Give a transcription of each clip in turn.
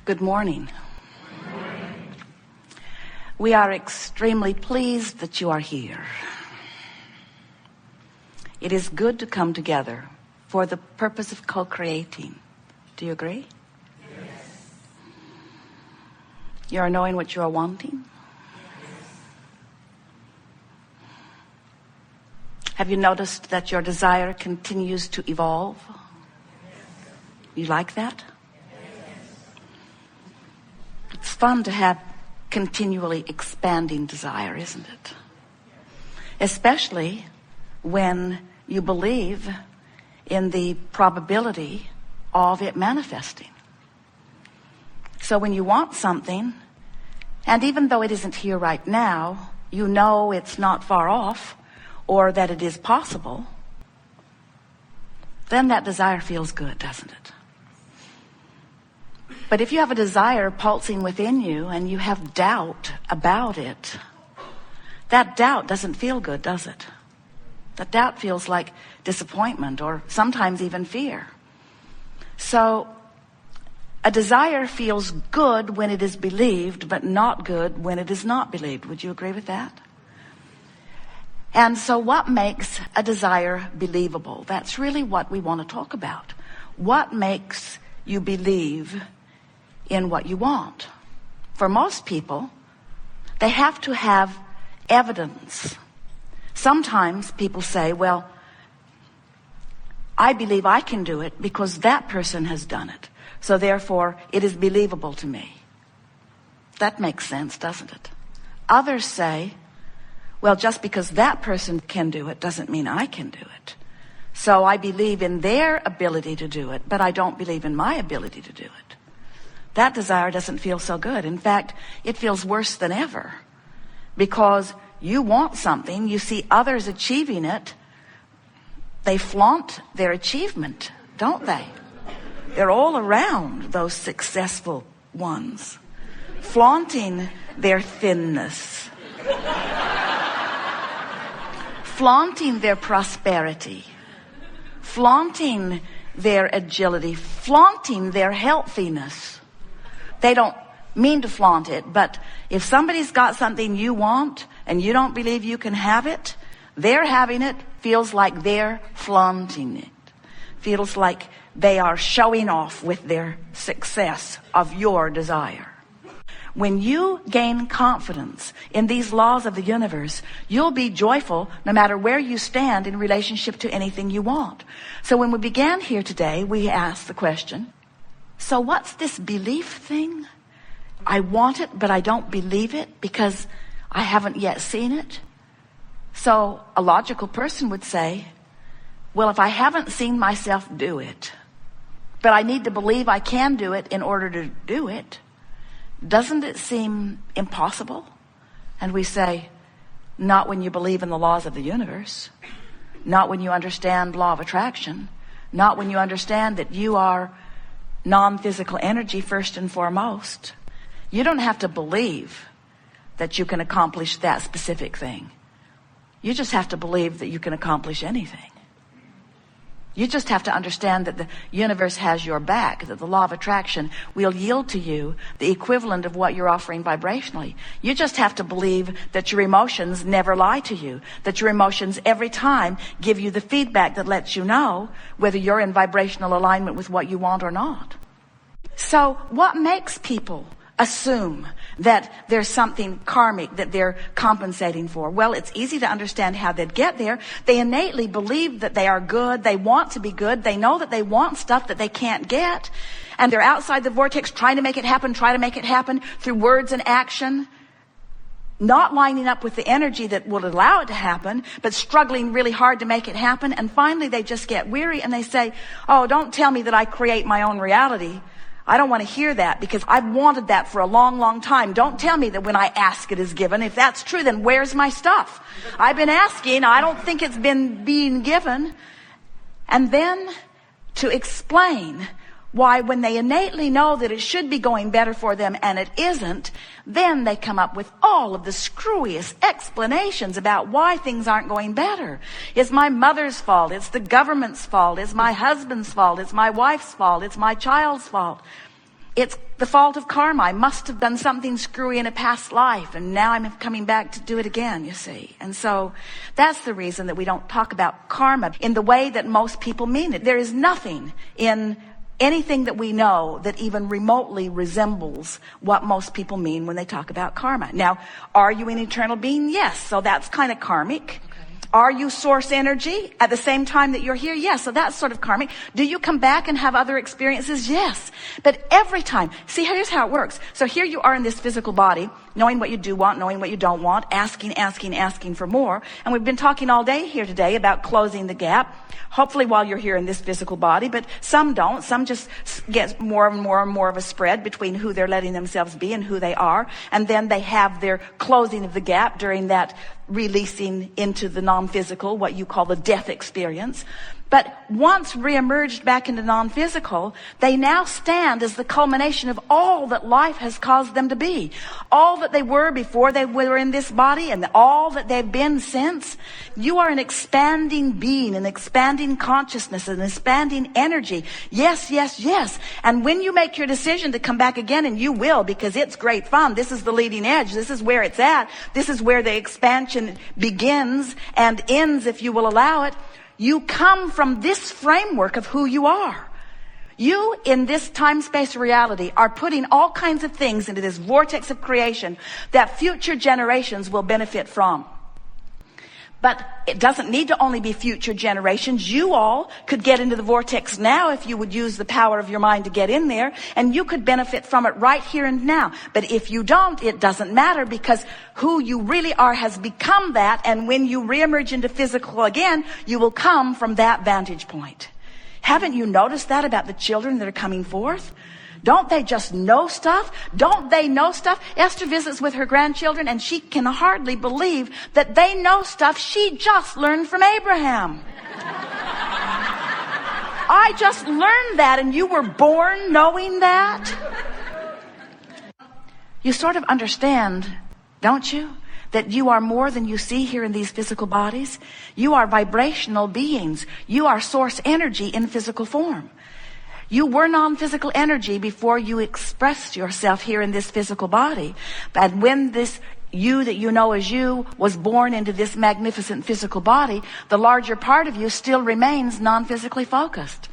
Good morning. We are extremely pleased that you are here. It is good to come together for the purpose of co-creating. Do you agree? Yes. You are knowing what you are wanting? Yes. Have you noticed that your desire continues to evolve? Yes. You like that? Yes. It's fun to have continually expanding desire, isn't it? Especially when you believe in the probability of it manifesting. So when you want something, and even though it isn't here right now, you know it's not far off, or that it is possible, then that desire feels good, doesn't it? But if you have a desire pulsing within you and you have doubt about it, that doubt doesn't feel good, does it? That doubt feels like disappointment or sometimes even fear. So a desire feels good when it is believed, but not good when it is not believed. Would you agree with that? And so what makes a desire believable? That's really what we want to talk about. What makes you believe in what you want? For most people, they have to have evidence. Sometimes people say, well, I believe I can do it because that person has done it. So therefore, it is believable to me. That makes sense, doesn't it? Others say, well, just because that person can do it doesn't mean I can do it. So I believe in their ability to do it, but I don't believe in my ability to do it. That desire doesn't feel so good. In fact, it feels worse than ever, because you want something, you see others achieving it, they flaunt their achievement, don't they? They're all around those successful ones, flaunting their thinness, flaunting their prosperity, flaunting their agility, flaunting their healthiness. They don't mean to flaunt it, but if somebody's got something you want and you don't believe you can have it, their having it feels like they're flaunting it. Feels like they are showing off with their success of your desire. When you gain confidence in these laws of the universe, you'll be joyful no matter where you stand in relationship to anything you want. So when we began here today, we asked the question, so what's this belief thing? I want it, but I don't believe it because I haven't yet seen it. So a logical person would say, well, if I haven't seen myself do it, but I need to believe I can do it in order to do it, doesn't it seem impossible? And we say, not when you believe in the laws of the universe, not when you understand law of attraction, not when you understand that you are non-physical energy first and foremost. You don't have to believe that you can accomplish that specific thing. You just have to believe that you can accomplish anything. You just have to understand that the universe has your back, that the law of attraction will yield to you the equivalent of what you're offering vibrationally. You just have to believe that your emotions never lie to you, that your emotions every time give you the feedback that lets you know whether you're in vibrational alignment with what you want or not. So what makes people assume that there's something karmic that they're compensating for? Well, it's easy to understand how they'd get there. They innately believe that they are good. They want to be good. They know that they want stuff that they can't get. And they're outside the vortex trying to make it happen, through words and action, not lining up with the energy that will allow it to happen, but struggling really hard to make it happen. And finally they just get weary and they say, oh, don't tell me that I create my own reality. I don't want to hear that because I've wanted that for a long, long time. Don't tell me that when I ask it is given. If that's true, then where's my stuff? I've been asking. I don't think it's been being given. And then to explain why when they innately know that it should be going better for them and it isn't, then they come up with all of the screwiest explanations about why things aren't going better. It's my mother's fault. It's the government's fault. It's my husband's fault. It's my wife's fault. It's my child's fault. it's the fault of karma. I must have done something screwy in a past life, and now I'm coming back to do it again, you see. And so that's the reason that we don't talk about karma in the way that most people mean it. There is nothing in anything that we know that even remotely resembles what most people mean when they talk about karma. Now, are you an eternal being? Yes. So that's kind of karmic. Are you source energy at the same time that you're here? Yes. So that's sort of karmic. Do you come back and have other experiences? Yes. But every time, see, here's how it works. So here you are in this physical body, knowing what you do want, knowing what you don't want, asking for more. And we've been talking all day here today about closing the gap. Hopefully while you're here in this physical body, but some don't. Some just get more and more and more of a spread between who they're letting themselves be and who they are. And then they have their closing of the gap during that releasing into the non-physical, what you call the death experience. But once reemerged back into non-physical, they now stand as the culmination of all that life has caused them to be. All that they were before they were in this body and all that they've been since. You are an expanding being, an expanding consciousness, an expanding energy. Yes, yes, yes. And when you make your decision to come back again, and you will, because it's great fun. This is the leading edge. This is where it's at. This is where the expansion begins and ends, if you will allow it. You come from this framework of who you are. You, in this time-space reality, are putting all kinds of things into this vortex of creation that future generations will benefit from. But it doesn't need to only be future generations. You all could get into the vortex now if you would use the power of your mind to get in there, and you could benefit from it right here and now. But if you don't, it doesn't matter, because who you really are has become that, and when you reemerge into physical again, you will come from that vantage point. Haven't you noticed that about the children that are coming forth? Don't they just know stuff? Don't they know stuff? Esther visits with her grandchildren, and she can hardly believe that they know stuff she just learned from Abraham. I just learned that, and you were born knowing that? You sort of understand, don't you, that you are more than you see here in these physical bodies? You are vibrational beings. You are source energy in physical form. You were non-physical energy before you expressed yourself here in this physical body. But when this you that you know as you was born into this magnificent physical body, the larger part of you still remains non-physically focused.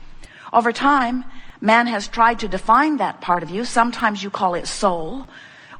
Over time, man has tried to define that part of you. Sometimes you call it soul,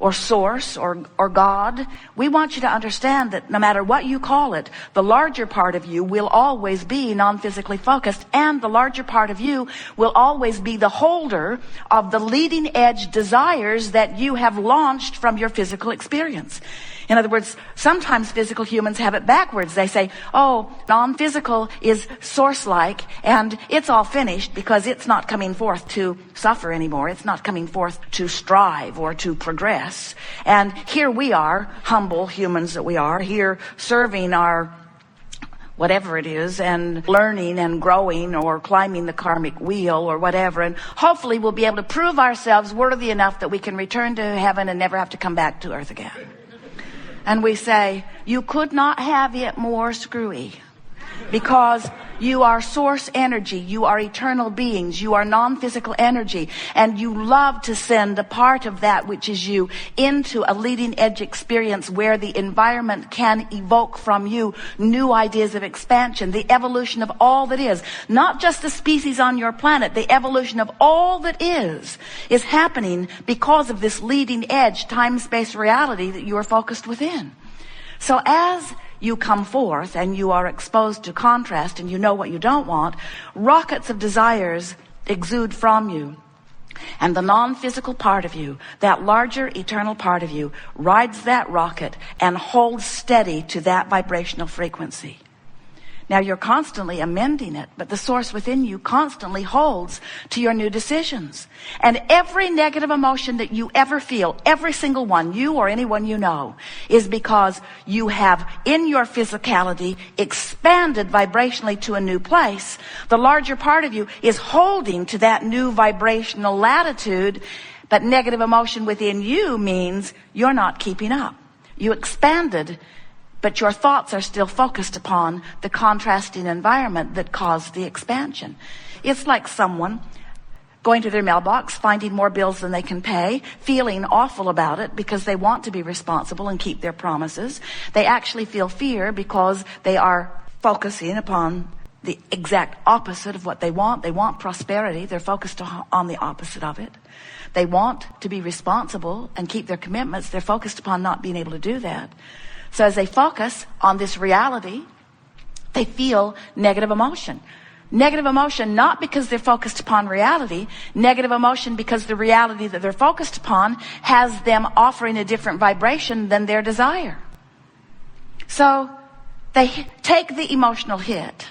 or source, or God. We want you to understand that no matter what you call it, the larger part of you will always be non-physically focused, and the larger part of you will always be the holder of the leading edge desires that you have launched from your physical experience. In other words, sometimes physical humans have it backwards. They say, oh, non-physical is source-like, and it's all finished because it's not coming forth to suffer anymore. It's not coming forth to strive or to progress. And here we are, humble humans that we are, here serving our whatever it is, and learning and growing or climbing the karmic wheel or whatever. And hopefully we'll be able to prove ourselves worthy enough that we can return to heaven and never have to come back to earth again. And we say, you could not have it more screwy, because you are source energy, you are eternal beings, you are non-physical energy, and you love to send a part of that which is you into a leading edge experience where the environment can evoke from you new ideas of expansion, the evolution of all that is, not just the species on your planet, the evolution of all that is happening because of this leading edge time-space reality that you are focused within. So as you come forth and you are exposed to contrast and you know what you don't want, rockets of desires exude from you. And the non-physical part of you, that larger eternal part of you, rides that rocket and holds steady to that vibrational frequency. Now you're constantly amending it, but the source within you constantly holds to your new decisions. And every negative emotion that you ever feel, every single one, you or anyone you know, is because you have in your physicality expanded vibrationally to a new place. The larger part of you is holding to that new vibrational latitude, but negative emotion within you means you're not keeping up. You expanded, but your thoughts are still focused upon the contrasting environment that caused the expansion. It's like someone going to their mailbox, finding more bills than they can pay, feeling awful about it because they want to be responsible and keep their promises. They actually feel fear because they are focusing upon the exact opposite of what they want. They want prosperity. They're focused on the opposite of it. They want to be responsible and keep their commitments. They're focused upon not being able to do that. So as they focus on this reality, they feel negative emotion. Negative emotion, not because they're focused upon reality. Negative emotion because the reality that they're focused upon has them offering a different vibration than their desire. So they take the emotional hit,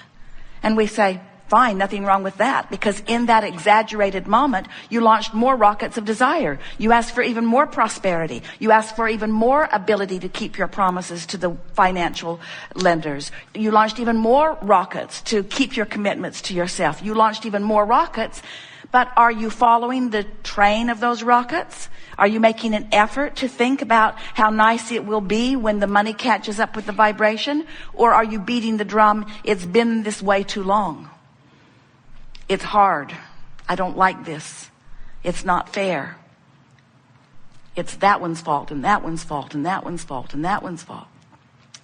and we say, fine, nothing wrong with that, because in that exaggerated moment, you launched more rockets of desire. You asked for even more prosperity. You asked for even more ability to keep your promises to the financial lenders. You launched even more rockets to keep your commitments to yourself. You launched even more rockets, but are you following the train of those rockets? Are you making an effort to think about how nice it will be when the money catches up with the vibration? Or are you beating the drum, it's been this way too long? It's hard. I don't like this. It's not fair. It's that one's fault, and that one's fault, and that one's fault, and that one's fault.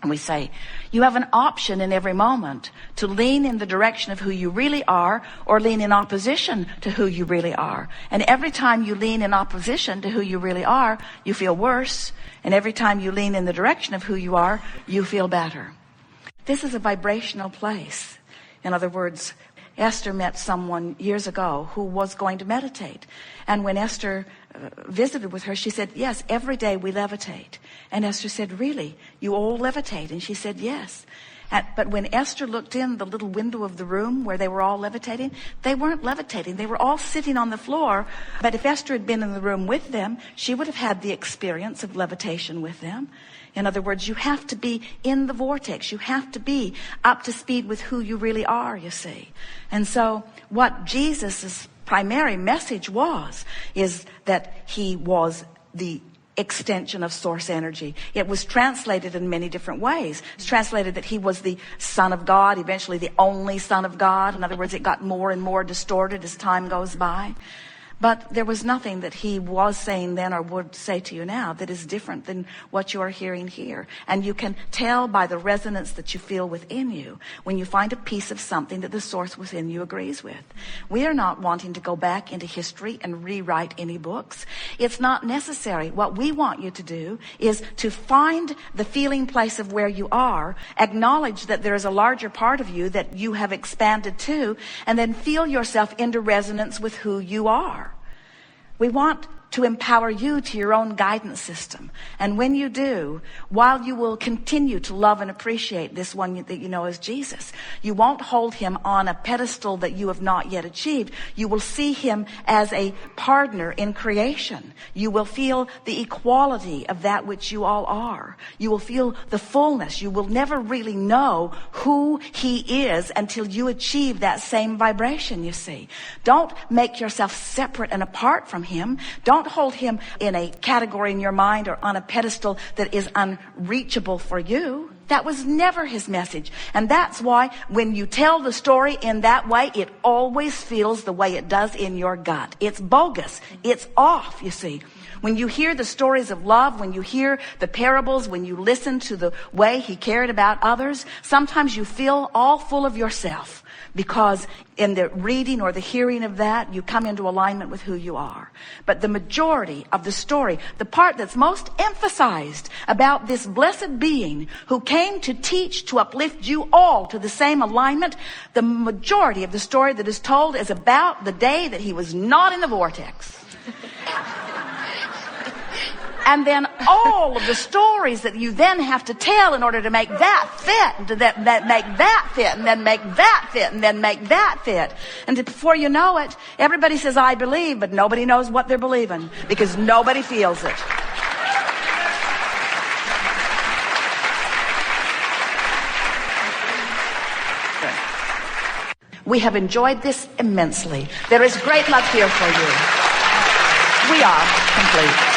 And we say, you have an option in every moment to lean in the direction of who you really are, or lean in opposition to who you really are. And every time you lean in opposition to who you really are, you feel worse. And every time you lean in the direction of who you are, you feel better. This is a vibrational place. In other words, Esther met someone years ago who was going to meditate. And when Esther visited with her, she said, yes, every day we levitate. And Esther said, really? You all levitate? And she said, yes. But when Esther looked in the little window of the room where they were all levitating, they weren't levitating. They were all sitting on the floor. But if Esther had been in the room with them, she would have had the experience of levitation with them. In other words, you have to be in the vortex. You have to be up to speed with who you really are, you see. And so what Jesus' primary message is that he was the extension of source energy. It was translated in many different ways. It's translated that he was the Son of God, eventually the only Son of God. In other words, it got more and more distorted as time goes by. But there was nothing that he was saying then or would say to you now that is different than what you are hearing here. And you can tell by the resonance that you feel within you when you find a piece of something that the source within you agrees with. We are not wanting to go back into history and rewrite any books. It's not necessary. What we want you to do is to find the feeling place of where you are, acknowledge that there is a larger part of you that you have expanded to, and then feel yourself into resonance with who you are. We want to empower you to your own guidance system. And when you do, while you will continue to love and appreciate this one that you know as Jesus, you won't hold him on a pedestal that you have not yet achieved. You will see him as a partner in creation. You will feel the equality of that which you all are. You will feel the fullness. You will never really know who he is until you achieve that same vibration, you see. Don't make yourself separate and apart from him. Don't hold him in a category in your mind or on a pedestal that is unreachable for you. That was never his message. And that's why when you tell the story in that way, it always feels the way it does in your gut. It's bogus. It's off, you see. When you hear the stories of love, when you hear the parables, when you listen to the way he cared about others, sometimes you feel all full of yourself. Because in the reading or the hearing of that, you come into alignment with who you are. But the majority of the story, the part that's most emphasized about this blessed being who came to teach, to uplift you all to the same alignment, the majority of the story that is told is about the day that he was not in the vortex. And then all of the stories that you then have to tell in order to make that fit, that make that fit, and then make that fit, and then make that fit. And before you know it, everybody says, I believe, but nobody knows what they're believing because nobody feels it. We have enjoyed this immensely. There is great love here for you. We are complete.